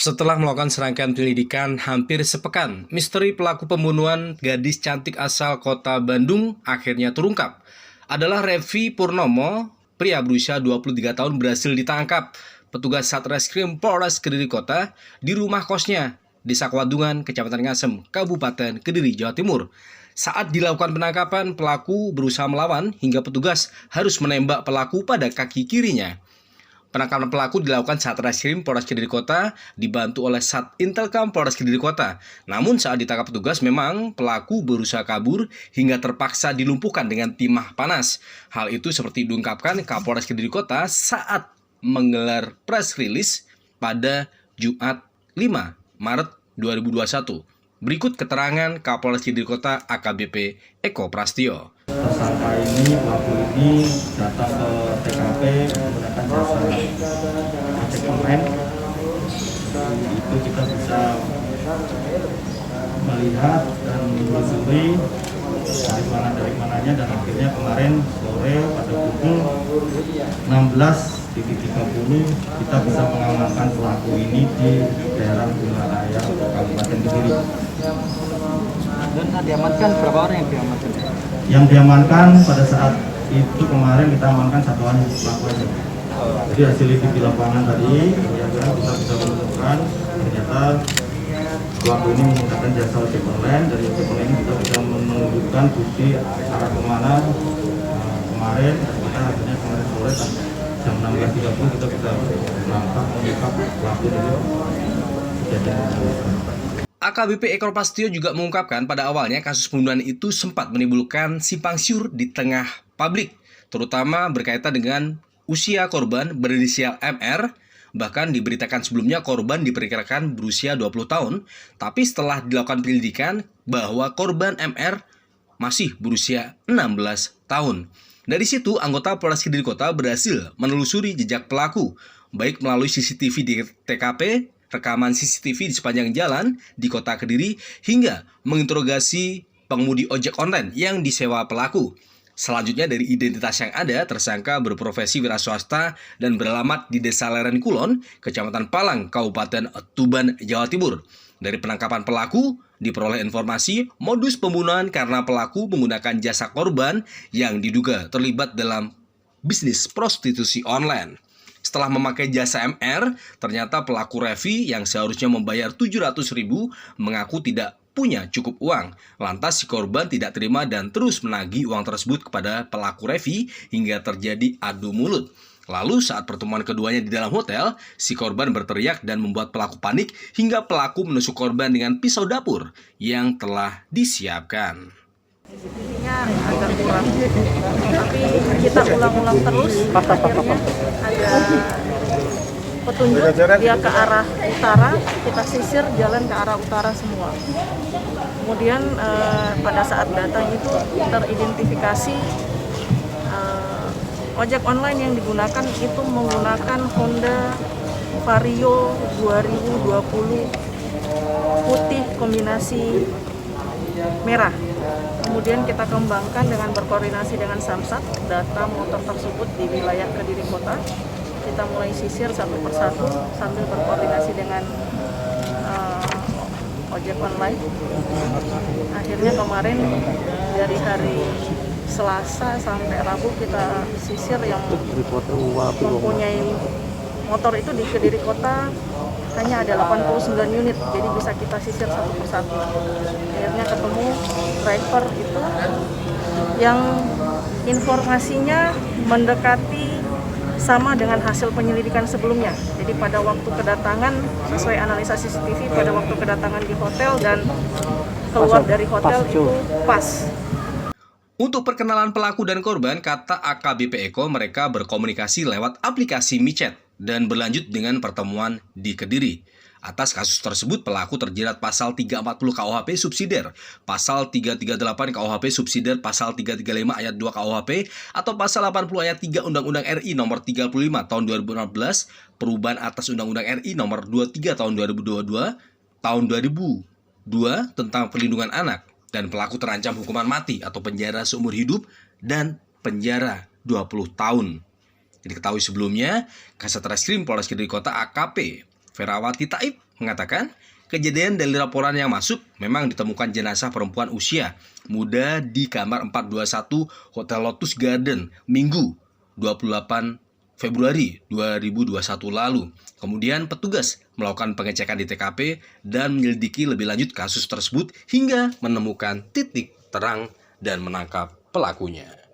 Setelah melakukan serangkaian penyelidikan hampir sepekan, misteri pelaku pembunuhan gadis cantik asal kota Bandung akhirnya terungkap. Adalah Revi Purnomo, pria berusia 23 tahun berhasil ditangkap petugas Satreskrim Polres Kediri Kota di rumah kosnya di Sakwadungan, Kecamatan Ngasem, Kabupaten Kediri, Jawa Timur. Saat dilakukan penangkapan, pelaku berusaha melawan hingga petugas harus menembak pelaku pada kaki kirinya. Penangkapan pelaku dilakukan Satreskrim Polres Kediri Kota dibantu oleh Satintelkam Polres Kediri Kota. Namun saat ditangkap petugas memang pelaku berusaha kabur hingga terpaksa dilumpuhkan dengan timah panas. Hal itu seperti diungkapkan Kapolres Kediri Kota saat menggelar press release pada Jumat 5 Maret 2021. Berikut keterangan Kapolres Kediri Kota AKBP Eko Prastio. Tersangka ini, pelaku ini datang ke TKP menggunakan jasa ojek online. Itu kita bisa melihat dan menelusuri dari mananya, dan akhirnya kemarin sore pada pukul 16.30 kita bisa mengamankan pelaku ini di daerah Gunung Raya, Kabupaten Kediri. Dan diamankan berapa orang yang diamankan? Yang diamankan pada saat itu kemarin kita amankan satu orang pelaku aja. Jadi hasil lidik di lapangan tadi, ya kan, kita bisa menemukan ternyata pelaku ini menggunakan jasa ojek online. Dari ojek online kita bisa menunjukkan bukti arah kemana kemarin, dan kita akhirnya kemarin sore jam 16.30 kita bisa mengungkap pelaku dari kejadian ini. AKBP Eko Prastio juga mengungkapkan pada awalnya kasus pembunuhan itu sempat menimbulkan simpang siur di tengah publik, terutama berkaitan dengan usia korban berinisial MR. Bahkan diberitakan sebelumnya korban diperkirakan berusia 20 tahun, tapi setelah dilakukan penyelidikan bahwa korban MR masih berusia 16 tahun. Dari situ, anggota Polres Kediri Kota berhasil menelusuri jejak pelaku, baik melalui CCTV di TKP, rekaman CCTV di sepanjang jalan di kota Kediri, hingga menginterogasi pengemudi ojek online yang disewa pelaku. Selanjutnya dari identitas yang ada, tersangka berprofesi wira swasta dan beralamat di Desa Leren Kulon, Kecamatan Palang, Kabupaten Tuban, Jawa Timur. Dari penangkapan pelaku, diperoleh informasi modus pembunuhan karena pelaku menggunakan jasa korban yang diduga terlibat dalam bisnis prostitusi online. Setelah memakai jasa MR, ternyata pelaku Revi yang seharusnya membayar 700.000 mengaku tidak punya cukup uang. Lantas si korban tidak terima dan terus menagih uang tersebut kepada pelaku Revi hingga terjadi adu mulut. Lalu saat pertemuan keduanya di dalam hotel, si korban berteriak dan membuat pelaku panik hingga pelaku menusuk korban dengan pisau dapur yang telah disiapkan. CCTV-nya agak kurang, tapi kita ulang-ulang terus, akhirnya ada petunjuk dia ke arah utara, kita sisir jalan ke arah utara semua. Kemudian pada saat datang itu teridentifikasi ojek online yang digunakan itu menggunakan Honda Vario 2020 putih kombinasi merah. Kemudian kita kembangkan dengan berkoordinasi dengan Samsat data motor tersebut di wilayah Kediri Kota. Kita mulai sisir satu persatu sambil berkoordinasi dengan ojek online. Akhirnya kemarin dari hari Selasa sampai Rabu kita sisir yang mempunyai motor itu di Kediri Kota hanya ada 89 unit, jadi bisa kita sisir satu persatu. Akhirnya ketemu driver itu yang informasinya mendekati sama dengan hasil penyelidikan sebelumnya. Jadi pada waktu kedatangan, sesuai analisa CCTV, pada waktu kedatangan di hotel dan keluar dari hotel itu pas. Untuk perkenalan pelaku dan korban, kata AKBP Eko, mereka berkomunikasi lewat aplikasi micet dan berlanjut dengan pertemuan di Kediri. Atas kasus tersebut, pelaku terjerat pasal 340 KUHP subsidiar, pasal 338 KUHP subsidiar, pasal 335 ayat 2 KUHP, atau pasal 80 ayat 3 Undang-Undang RI nomor 35 tahun 2016, perubahan atas Undang-Undang RI nomor 23 tahun 2022, tahun 2002 tentang perlindungan anak. Dan pelaku terancam hukuman mati atau penjara seumur hidup dan penjara 20 tahun. Diketahui sebelumnya, Kasat Reskrim Polres Kediri Kota AKP Ferawati Taib mengatakan, kejadian dari laporan yang masuk memang ditemukan jenazah perempuan usia muda di kamar 421 Hotel Lotus Garden Minggu 28 Februari 2021 lalu. Kemudian petugas melakukan pengecekan di TKP dan menyelidiki lebih lanjut kasus tersebut hingga menemukan titik terang dan menangkap pelakunya.